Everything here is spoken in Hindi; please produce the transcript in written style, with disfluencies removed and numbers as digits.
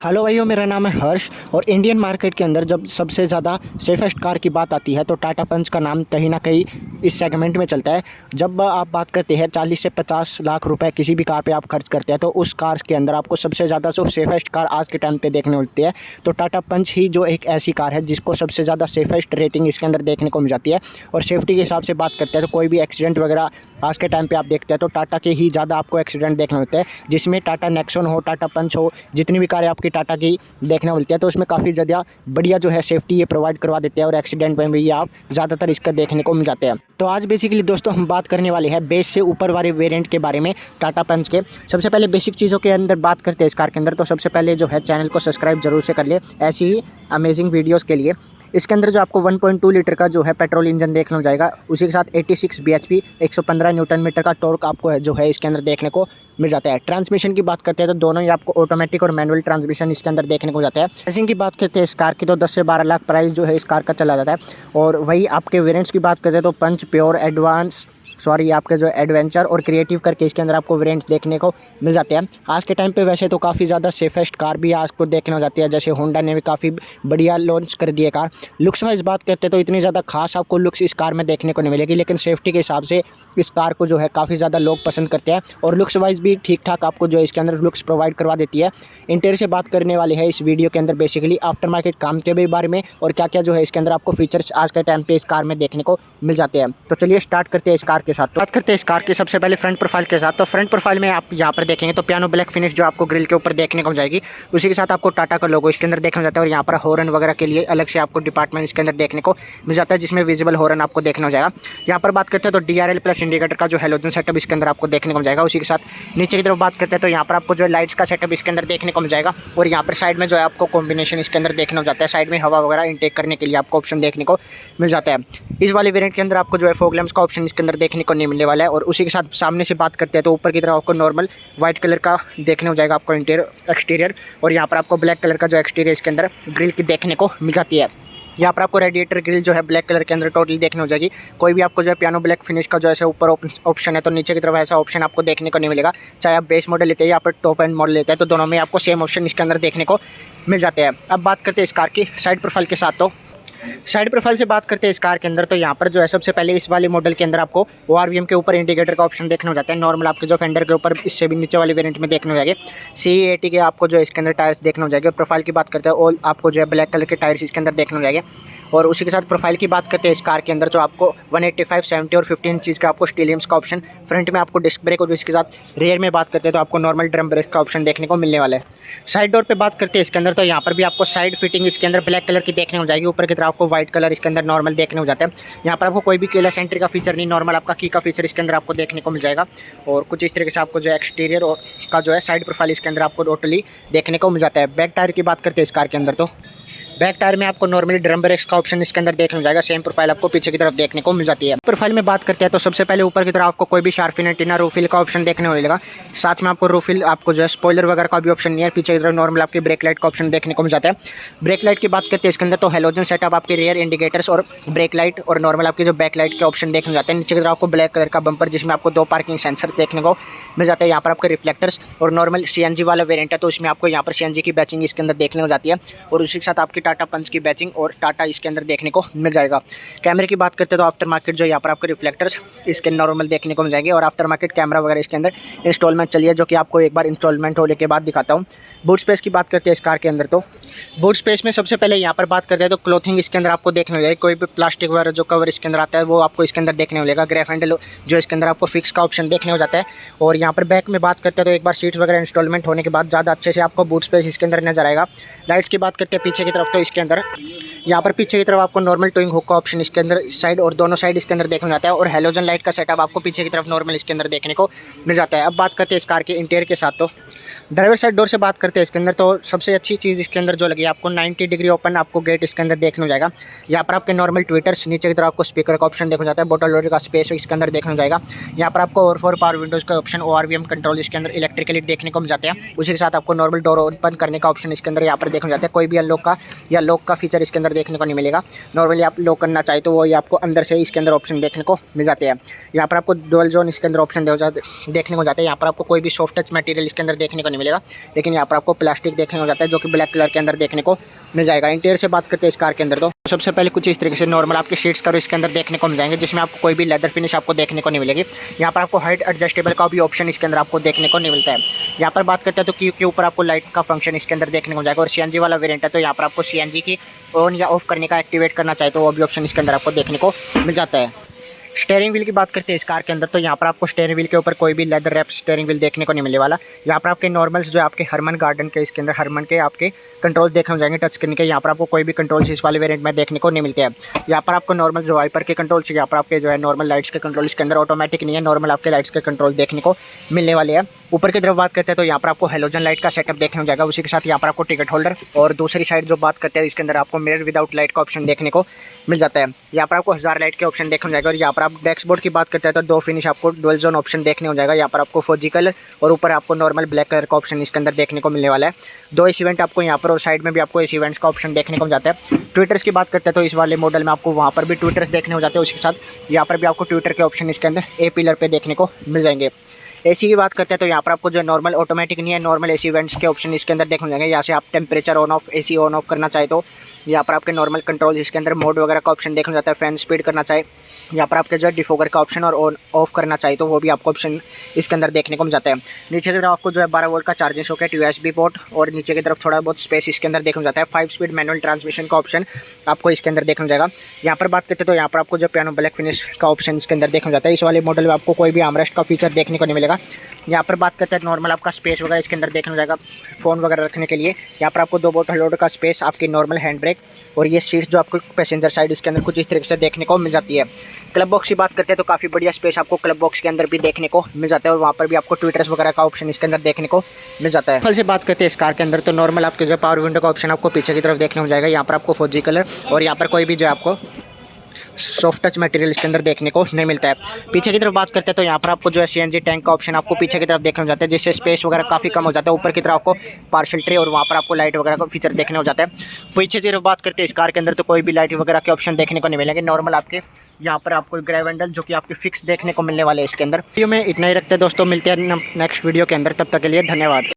हेलो भाइयों, मेरा नाम है हर्ष। और इंडियन मार्केट के अंदर जब सबसे ज़्यादा सेफेस्ट कार की बात आती है तो टाटा पंच का नाम कहीं ना कहीं इस सेगमेंट में चलता है। जब आप बात करते हैं 40 से 50 लाख रुपए किसी भी कार पे आप खर्च करते हैं तो उस कार के अंदर आपको सबसे ज़्यादा जो सेफेस्ट कार आज के टाइम पे देखने मिलती है तो टाटा पंच ही जो एक ऐसी कार है जिसको सबसे ज़्यादा सेफेस्ट रेटिंग इसके अंदर देखने को मिल जाती है। और सेफ्टी के हिसाब से बात करते हैं तो कोई भी एक्सीडेंट वगैरह आज के टाइम पे आप देखते हैं तो टाटा के ही ज़्यादा आपको एक्सीडेंट देखने मिलते हैं, जिसमें टाटा नेक्सॉन हो, टाटा पंच हो, जितनी भी कारें आपकी टाटा की देखने मिलती है तो उसमें काफ़ी ज़्यादा बढ़िया जो है सेफ्टी ये प्रोवाइड करवा देते हैं और एक्सीडेंट में भी आप ज़्यादातर इसका देखने को मिल जाते हैं। तो आज बेसिकली दोस्तों हम बात करने वाले हैं बेस से ऊपर वाले वेरिएंट के बारे में टाटा पंच के। सबसे पहले बेसिक चीज़ों के अंदर बात करते हैं इस कार के अंदर। तो सबसे पहले जो है चैनल को सब्सक्राइब जरूर से कर ले ऐसी ही अमेजिंग वीडियोज़ के लिए। इसके अंदर जो आपको 1.2 लीटर का जो है पेट्रोल इंजन देखने को जाएगा, उसी के साथ 86 bhp 115 न्यूटन मीटर का टॉर्क आपको है जो है इसके अंदर देखने को मिल जाता है। ट्रांसमिशन की बात करते हैं तो दोनों ही आपको ऑटोमेटिक और मैनुअल ट्रांसमिशन इसके अंदर देखने को जाता है। प्राइसिंग की बात करते हैं इस कार की तो 10 से 12 लाख प्राइस जो है इस कार का चला जाता है। और वही आपके वेरिएंट्स की बात करते हैं तो पंच, प्योर, आपके जो एडवेंचर और क्रिएटिव करके इसके अंदर आपको वेरिएंट्स देखने को मिल जाते हैं। आज के टाइम पे वैसे तो काफ़ी ज़्यादा सेफेस्ट कार भी आज को देखने को जाती है, जैसे होंडा ने भी काफ़ी बढ़िया लॉन्च कर दी है कार। लुक्स वाइज बात करते हैं तो इतनी ज़्यादा खास आपको लुक्स इस कार में देखने को नहीं मिलेगी, लेकिन सेफ्टी के हिसाब से इस कार को जो है काफ़ी ज़्यादा लोग पसंद करते हैं और लुक्स वाइज भी ठीक ठाक आपको जो है इसके अंदर लुक्स प्रोवाइड करवा देती है। इंटीरियर से बात करने वाले हैं इस वीडियो के अंदर बेसिकली आफ्टर मार्केट काम के भी बारे में और क्या क्या जो है इसके अंदर आपको फीचर्स आज के टाइम पे इस कार में देखने को मिल जाते हैं। तो चलिए स्टार्ट करते हैं इस कार के साथ। तो बात करते हैं इस कार की सबसे पहले फ्रंट प्रोफाइल के साथ। तो फ्रंट प्रोफाइल में आप यहाँ पर देखेंगे तो पियानो ब्लैक फिनिश जो आपको ग्रिल के ऊपर देखने को मिल जाएगी, उसी के साथ आपको टाटा का लोगो इसके अंदर देखने को जाता है। और यहाँ पर हॉर्न वगैरह के लिए अलग से आपको डिपार्टमेंट इसके अंदर देखने को मिल जाता है, जिसमें विजिबल हॉर्न आपको देखने को जाएगा। यहाँ पर बात करते हैं तो DRL प्लस इंडिकेटर का जो हेलोजन सेटअप इसके अंदर आपको देखने को मिल जाएगा। उसी के साथ नीचे की तरफ बात करते हैं तो यहाँ पर आपको जो लाइट्स का सेटअप इसके अंदर देखने को मिल जाएगा। और यहाँ पर साइड में जो है आपको कॉम्बिनेशन इसके अंदर देखने को जाता है, साइड में हवा वगैरह इनटेक करने के लिए आपको ऑप्शन देखने को मिल जाता है। इस वाले वेरिएंट के अंदर आपको जो है फॉग लैंप्स का ऑप्शन इसके अंदर देखने को नहीं मिलने वाला है। और उसी के साथ सामने से बात करते हैं तो ऊपर की तरफ आपको नॉर्मल व्हाइट कलर का देखने को जाएगा आपको इंटीरियर एक्सटीरियर। और यहाँ पर आपको ब्लैक कलर का जो एक्सटीरियर इसके अंदर ग्रिल की देखने को मिल जाती है। यहाँ पर आपको रेडिएटर ग्रिल जो है ब्लैक कलर के अंदर टोटली देखने हो जाएगी। कोई भी आपको जो है पियानो ब्लैक फिनिश का जो है ऊपर ऑप्शन है तो नीचे की तरफ ऐसा ऑप्शन आपको देखने को नहीं मिलेगा। चाहे आप बेस मॉडल लेते हैं या फिर टॉप एंड मॉडल लेते हैं तो दोनों में आपको सेम ऑप्शन इसके अंदर देखने को मिल जाते हैं। अब बात करते हैं इस कार की साइड प्रोफाइल के साथ। तो साइड प्रोफाइल से बात करते हैं इस कार के अंदर तो यहाँ पर जो है सबसे पहले इस वाले मॉडल के अंदर आपको ORVM के ऊपर इंडिकेटर का ऑप्शन देखने हो जाता है। नॉर्मल आपके जो फेंडर के ऊपर इससे भी नीचे वाले वेरिएंट में देखने हो जाएंगे। CE80 के आपको जो है इसके अंदर टायर्स देखने हो जाएंगे। प्रोफाइल की बात करते हैं और आपको जो है ब्लैक कलर के टायर्स इसके अंदर देखने हो जाएंगे। और उसी के साथ प्रोफाइल की बात करते हैं इस कार के अंदर जो आपको 185, 70 और 15 इंचज़ का आपको स्टीलियम्स का ऑप्शन, फ्रंट में आपको डिस्क ब्रेक और इसके साथ रेयर में बात करते हैं तो आपको नॉर्मल ड्रम ब्रेक का ऑप्शन देखने को मिलने वाला है। साइड डोर पे बात करते हैं इसके अंदर तो यहाँ पर भी आपको साइड फिटिंग इसके अंदर ब्लैक कलर की देखने हो जाएगी। ऊपर की तरफ आपको व्हाइट कलर इसके अंदर नॉर्मल देखने हो जाता है। यहाँ पर आपको कोई भी केयरलेस एंट्री का फीचर नहीं, नॉर्मल आपका की का फीचर इसके अंदर आपको देखने को मिल जाएगा। और कुछ इस तरीके से आपको जो एक्सटीरियर और का जो है साइड प्रोफाइल इसके अंदर आपको टोटली देखने को मिल जाता है। बैक टायर की बात करते हैं इस कार के अंदर तो बैक टायर में आपको नॉर्मली ड्रम ब्रेक्स का ऑप्शन इसके अंदर देखने को जाएगा। सेम प्रोफाइल आपको पीछे की तरफ देखने को मिल जाती है। प्रोफाइल में बात करते हैं तो सबसे पहले ऊपर की तरफ आपको कोई भी शार्प एंटीना रूफिल का ऑप्शन देखने को मिलेगा। साथ में आपको रूफिल आपको जो है स्पॉइलर वगैरह का भी ऑप्शन नहीं है। पीछे की तरफ नॉर्मल आपकी ब्रेक लाइट का ऑप्शन देखने को मिल जाता है। ब्रेक लाइट की बात करते हैं इसके अंदर तो हेलोजन सेटअप आपके रियर इंडिकेटर्स और ब्रेक लाइट और नॉर्मल आपके जो बैक लाइट के ऑप्शन देखने जाते हैं। नीचे की तरफ आपको ब्लैक कलर का बम्पर जिसमें आपको 2 पार्किंग सेंसर देखने को मिल जाता है। यहाँ पर आपके रिफ्लेक्टर्स और नॉर्मल CNG वाला वेरिएंट है तो उसमें आपको यहाँ पर CNG की बैचिंग इसके अंदर देखने को जाती है। और उसी के साथ आपकी टाटा पंच की बैचिंग और टाटा इसके अंदर देखने को मिल जाएगा। कैमरे की बात करते हैं तो आफ्टर मार्केट जो यहाँ पर आपको रिफ्लेक्टर्स इसके नॉर्मल देखने को मिल जाएंगे और आफ्टर मार्केट कैमरा वगैरह इसके अंदर इंस्टॉलमेंट चलिए जो कि आपको एक बार इंस्टॉलमेंट होने के बाद दिखाता हूँ। बूट स्पेस की बात करते हैं इस कार के अंदर तो बूट स्पेस में सबसे पहले यहाँ पर बात करते हैं तो क्लोथिंग इसके अंदर आपको देखने को मिलेगी। कोई भी प्लास्टिक वगैरह जो कवर इसके अंदर आता है वो आपको इसके अंदर देखने को मिलेगा। ग्रेफ हैंडल जो इसके अंदर आपको फिक्स का ऑप्शन देखने को जाता है। और यहाँ पर बैक में बात करते हैं तो एक बार सीट्स वगैरह इंस्टॉलमेंट होने के बाद ज़्यादा अच्छे से आपको बूट स्पेस इसके अंदर नजर आएगा। लाइट्स की बात करते हैं पीछे की तरफ तो इसके अंदर यहाँ पर पीछे की तरफ आपको नॉर्मल टोइंग हुक का ऑप्शन इसके अंदर साइड और दोनों साइड इसके अंदर देखने जाता है। और हेलोजन लाइट का सेटअप आपको पीछे की तरफ नॉर्मल इसके अंदर देखने को मिल जाता है। अब बात करते हैं इस कार के इंटीरियर के साथ। तो ड्राइवर साइड डोर से बात करते हैं इसके अंदर तो सबसे अच्छी चीज़ इसके अंदर जो लगी आपको 90 डिग्री ओपन आपको गेट इसके अंदर देखने को जाएगा। यहाँ पर आपके नॉर्मल ट्विटर्स, नीचे की तरफ आपको स्पीकर का ऑप्शन देखने जाता है। बोटल लोडर का स्पेस इसके अंदर देखने को जाएगा। यहाँ पर आपको ओवर 4 पावर विंडोज़ का ऑप्शन ORVM कंट्रोल इसके अंदर इलेक्ट्रिकली देखने को मिल जाते हैं। उसी के साथ आपको नॉर्मल डोर ओपन करने का ऑप्शन इसके अंदर यहाँ पर देखने जाता है। कोई भी अनलॉक का या लॉक का फीचर इसके अंदर देखने को नहीं मिलेगा। नॉर्मली आप लॉक करना चाहे तो वो आपको अंदर से इसके अंदर ऑप्शन देखने को मिल जाते हैं। यहाँ पर आपको डुअल जोन इसके अंदर ऑप्शन देखने को जाते हैं। यहाँ पर आपको कोई भी सॉफ्ट टच मटेरियल इसके अंदर देखने देखने को नहीं मिलेगा, लेकिन यहाँ पर आपको प्लास्टिक देखने को जाता है जो कि ब्लैक कलर के अंदर देखने को मिल जाएगा। इंटीरियर से बात करते हैं इस कार के अंदर, तो सबसे पहले कुछ इस तरीके से नॉर्मल आपके सीट्स कवर इसके अंदर देखने को मिल जाएंगे, जिसमें आपको कोई भी लेदर फिनिश आपको देखने को नहीं मिलेगी। यहाँ पर आपको हाइट एडजस्टेबल का भी ऑप्शन इसके अंदर आपको देखने को नहीं मिलता है। यहाँ पर बात करते हैं तो क्यू के ऊपर आपको लाइट का फंक्शन इसके अंदर देखने को जाएगा, और सीएनजी वाला वेरिएंट है तो यहाँ पर आपको सीएनजी की ऑन या ऑफ करने का एक्टिवेट करना चाहे तो वो भी ऑप्शन इसके अंदर आपको देखने को मिल जाता है। स्टीयरिंग व्हील की बात करते हैं इस कार के अंदर, तो यहाँ पर आपको स्टीयरिंग व्हील के ऊपर कोई भी लेदर रैप स्टीयरिंग व्हील देखने को नहीं मिलने वाला। यहाँ पर आपके नॉर्मल्स जो आपके हरमन गार्डन के इसके अंदर हरमन के आपके कंट्रोल देखने को जाएंगे टच स्क्रीन के। यहाँ पर आपको कोई भी कंट्रोल्स इस वाले वेरिएंट में देखने को नहीं मिलते हैं। यहाँ पर आपको नॉर्मल जो वाइपर के कंट्रोल्स, यहाँ पर आपके जो है नॉर्मल लाइट्स के कंट्रोल इसके अंदर ऑटोमेटिक नहीं है, नॉर्मल आपके लाइट्स के कंट्रोल देखने को मिलने वाले हैं। ऊपर की तरफ बात करते हैं तो यहाँ पर आपको हेलोजन लाइट का सेटअप देखने को जाएगा, उसी के साथ यहाँ पर आपको टिकट होल्डर, और दूसरी साइड जो बात करते हैं इसके अंदर आपको मिरर विदाउट लाइट का ऑप्शन देखने को मिल जाता है। यहाँ पर आपको 1000 लाइट के ऑप्शन देखने को जाएगा। और यहाँ पर आप डैशबोर्ड की बात करते हैं तो 2 फिनिश आपको डुअल जोन ऑप्शन देखने को जाएगा। यहाँ पर आपको फौजी कलर और ऊपर आपको नॉर्मल ब्लैक कलर का ऑप्शन इसके अंदर देखने को मिलने वाला है। 2 एसी वेंट आपको यहाँ पर और साइड में भी आपको एसी वेंट्स का ऑप्शन देखने को मिल जाता है। ट्विटर्स की बात करते हैं तो इस वाले मॉडल में आपको वहाँ पर भी ट्विटर्स देखने को जाते हैं, उसके साथ यहाँ पर भी आपको ट्विटर के ऑप्शन इसके अंदर ए पिलर पे देखने को मिल जाएंगे। एसी की बात करते हैं तो यहाँ पर आपको जो नॉर्मल ऑटोमेटिक नहीं है, नॉर्मल एसी वेंट्स के ऑप्शन इसके अंदर देखने जाएंगे। यहाँ से आप temperature on off, AC on off करना चाहे तो यहाँ पर आपके नॉर्मल कंट्रोल इसके अंदर मोड वगैरह का ऑप्शन देखने जाता है। फैन स्पीड करना चाहे यहाँ पर आपके जो है डिफोगर का ऑप्शन और ऑन ऑफ करना चाहिए तो वो भी आपको ऑप्शन इसके अंदर देखने को मिल जाता है। नीचे की तरफ आपको जो है 12 वोल्ट का चार्जिंग सॉकेट, यूएसबी पोर्ट, और नीचे की तरफ थोड़ा बहुत स्पेस इसके अंदर देखने को जाता है। 5 स्पीड मैनुअल ट्रांसमिशन का ऑप्शन आपको इसके अंदर देखने को जाएगा। यहाँ पर बात करते हैं तो यहाँ पर आपको जो पियानो ब्लैक फिनिश का ऑप्शन इसके अंदर देखने को जाता है। इस वाले मॉडल में आपको कोई भी आर्मरेस्ट का फीचर देखने को नहीं मिलेगा। यहाँ पर बात करते हैं नॉर्मल आपका स्पेस वगैरह इसके अंदर देखने को जाएगा, फ़ोन वगैरह रखने के लिए। यहाँ पर आपको 2 बोतल लोड का स्पेस, आपकी नॉर्मल हैंड ब्रेक, और ये सीट्स जो आपको पैसेंजर साइड इसके अंदर कुछ इस तरीके से देखने को मिल जाती है। क्लब बॉक्स की बात करते हैं तो काफ़ी बढ़िया स्पेस आपको क्लब बॉक्स के अंदर भी देखने को मिल जाता है, और वहाँ पर भी आपको ट्विटर्स वगैरह का ऑप्शन इसके अंदर देखने को मिल जाता है। फल से बात करते हैं इस कार के अंदर तो नॉर्मल आपके जो पावर विंडो का ऑप्शन आपको पीछे की तरफ देखने को जाएगा। यहाँ पर आपको फौजी कलर और यहाँ पर कोई भी जो है आपको सॉफ्ट टच मटेरियल इसके अंदर देखने को नहीं मिलता है। पीछे की तरफ बात करते हैं तो यहाँ पर आपको जो है सीएनजी टैंक का ऑप्शन आपको पीछे की तरफ देखने को जाता है, जिससे स्पेस वगैरह काफ़ी कम हो जाता है। ऊपर की तरफ आपको पार्सल ट्रे और वहाँ पर आपको लाइट वगैरह का फीचर देखने को जाता है। पीछे की तरफ बात करते हैं इस कार के अंदर तो कोई भी लाइट वगैरह के ऑप्शन देखने को नहीं मिलेंगे। नॉर्मल आपके यहाँ पर आपको ग्रेव हैंडल जो कि आपके फिक्स देखने को मिलने वाले हैं इसके अंदर। वीडियो में इतना ही रखते हैं दोस्तों, मिलते हैं नेक्स्ट वीडियो के अंदर, तब तक के लिए धन्यवाद।